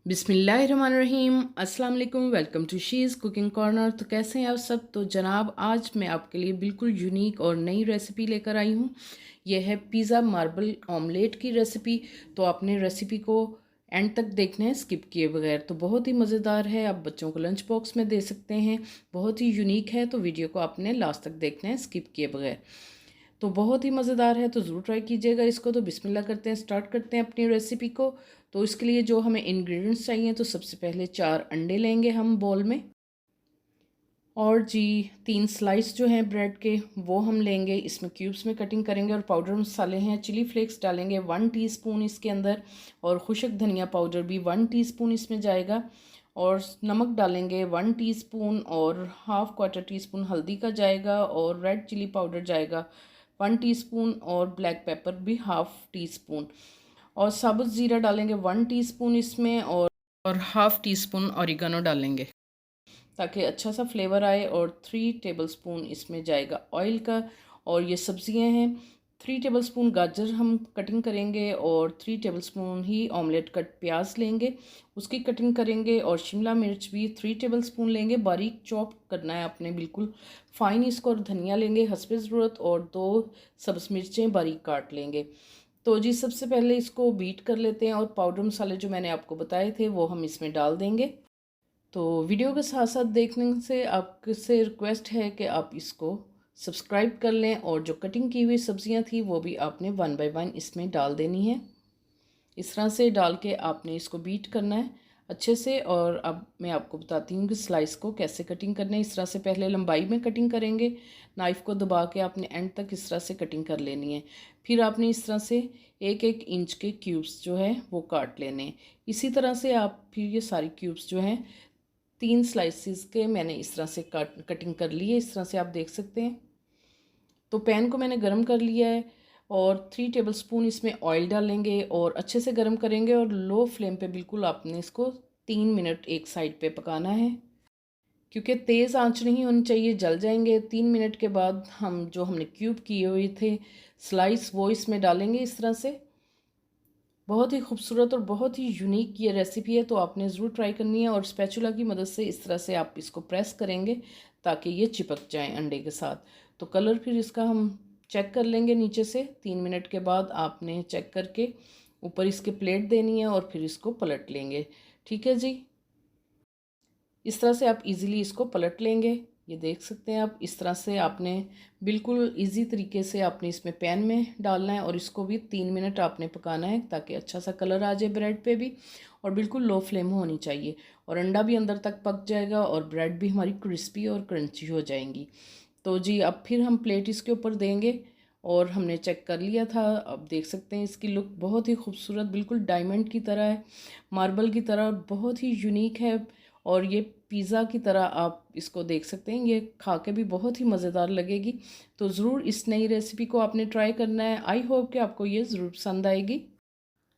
बिस्मिल्लाहिर्रहमानिर्रहीम। अस्सलाम वालेकुम। Welcome to she's cooking corner. तो कैसे हैं आप सब? तो जनाब, आज मैं आपके लिए बिल्कुल यूनिक और नई रेसिपी लेकर आई हूँ। यह है पिज़्ज़ा मार्बल ऑमलेट की रेसिपी। तो आपने रेसिपी को एंड तक देखना है, स्किप किए बगैर। तो बहुत ही मज़ेदार है, आप बच्चों को लंच बॉक्स में दे सकते हैं। बहुत ही यूनिक है, तो वीडियो को आपने लास्ट तक देखना है, स्किप किए बगैर। तो बहुत ही मज़ेदार है, तो ज़रूर ट्राई कीजिएगा इसको। तो बिस्मिल्लाह करते हैं, स्टार्ट करते हैं अपनी रेसिपी को। तो इसके लिए जो हमें इंग्रेडिएंट्स चाहिए, तो सबसे पहले 4 अंडे लेंगे हम बोल में। और जी 3 स्लाइस जो हैं ब्रेड के वो हम लेंगे, इसमें क्यूब्स में कटिंग करेंगे। और पाउडर मसाले हैं, चिली फ्लेक्स डालेंगे 1 टीस्पून इसके अंदर। और खुशक धनिया पाउडर भी 1 टीस्पून इसमें जाएगा। और नमक डालेंगे 1 टीस्पून, और हाफ क्वार्टर टीस्पून हल्दी का जाएगा। और रेड चिली पाउडर जाएगा 1 टीस्पून, और ब्लैक पेपर भी हाफ टीस्पून। और साबुत ज़ीरा डालेंगे 1 टीस्पून इसमें। और हाफ टीस्पून ऑरिगेनो डालेंगे ताकि अच्छा सा फ्लेवर आए। और 3 टेबलस्पून इसमें जाएगा ऑयल का। और ये सब्जियां हैं, 3 टेबलस्पून गाजर हम कटिंग करेंगे, और 3 टेबलस्पून ही ऑमलेट कट प्याज लेंगे, उसकी कटिंग करेंगे। और शिमला मिर्च भी 3 टेबलस्पून लेंगे, बारीक चॉप करना है आपने बिल्कुल फ़ाइन इसको। और धनिया लेंगे हस्बे ज़रूरत, और 2 सब्ज़ मिर्चें बारीक काट लेंगे। तो जी सबसे पहले इसको बीट कर लेते हैं, और पाउडर मसाले जो मैंने आपको बताए थे वो हम इसमें डाल देंगे। तो वीडियो के साथ साथ देखने से आपसे रिक्वेस्ट है कि आप इसको सब्सक्राइब कर लें। और जो कटिंग की हुई सब्जियां थी वो भी आपने 1 बाय 1 इसमें डाल देनी है। इस तरह से डाल के आपने इसको बीट करना है अच्छे से। और अब मैं आपको बताती हूँ कि स्लाइस को कैसे कटिंग करना है। इस तरह से पहले लंबाई में कटिंग करेंगे, नाइफ़ को दबा के आपने एंड तक इस तरह से कटिंग कर लेनी है। फिर आपने इस तरह से 1-1 इंच के क्यूब्स जो है वो काट लेने हैं। इसी तरह से आप फिर ये सारी क्यूब्स जो हैं 3 स्लाइसिस के मैंने इस तरह से कटिंग कर ली है, इस तरह से आप देख सकते हैं। तो पैन को मैंने गरम कर लिया है, और 3 टेबलस्पून इसमें ऑयल डालेंगे, और अच्छे से गरम करेंगे। और लो फ्लेम पे बिल्कुल आपने इसको 3 मिनट एक साइड पे पकाना है, क्योंकि तेज़ आंच नहीं होनी चाहिए, जल जाएंगे। 3 मिनट के बाद हम जो हमने क्यूब किए हुए थे स्लाइस वो इसमें डालेंगे इस तरह से। बहुत ही खूबसूरत और बहुत ही यूनिक ये रेसिपी है, तो आपने ज़रूर ट्राई करनी है। और स्पैचुला की मदद से इस तरह से आप इसको प्रेस करेंगे ताकि ये चिपक जाए अंडे के साथ। तो कलर फिर इसका हम चेक कर लेंगे नीचे से। 3 मिनट के बाद आपने चेक करके ऊपर इसके प्लेट देनी है, और फिर इसको पलट लेंगे। ठीक है जी, इस तरह से आप इजीली इसको पलट लेंगे। ये देख सकते हैं आप, इस तरह से आपने बिल्कुल इजी तरीके से आपने इसमें पैन में डालना है। और इसको भी 3 मिनट आपने पकाना है ताकि अच्छा सा कलर आ जाए ब्रेड पे भी। और बिल्कुल लो फ्लेम होनी चाहिए, और अंडा भी अंदर तक पक जाएगा, और ब्रेड भी हमारी क्रिस्पी और क्रंची हो जाएंगी। तो जी अब फिर हम प्लेट इसके ऊपर देंगे, और हमने चेक कर लिया था। अब देख सकते हैं इसकी लुक बहुत ही खूबसूरत, बिल्कुल डायमंड की तरह है, मार्बल की तरह, बहुत ही यूनिक है। और ये पिज़्ज़ा की तरह आप इसको देख सकते हैं, ये खा के भी बहुत ही मज़ेदार लगेगी। तो ज़रूर इस नई रेसिपी को आपने ट्राई करना है। आई होप कि आपको ये ज़रूर पसंद आएगी।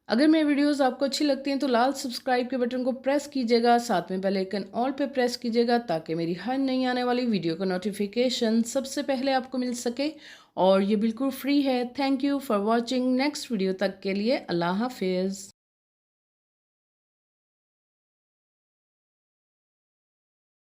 अगर मेरी वीडियोस आपको अच्छी लगती हैं तो लाल सब्सक्राइब के बटन को प्रेस कीजिएगा, साथ में बेल आइकन ऑल पे प्रेस कीजिएगा, ताकि मेरी हर नई आने वाली वीडियो का नोटिफिकेशन सबसे पहले आपको मिल सके। और ये बिल्कुल फ्री है। Thank you for watching. Next video तक के लिए अल्लाह हाफिज़।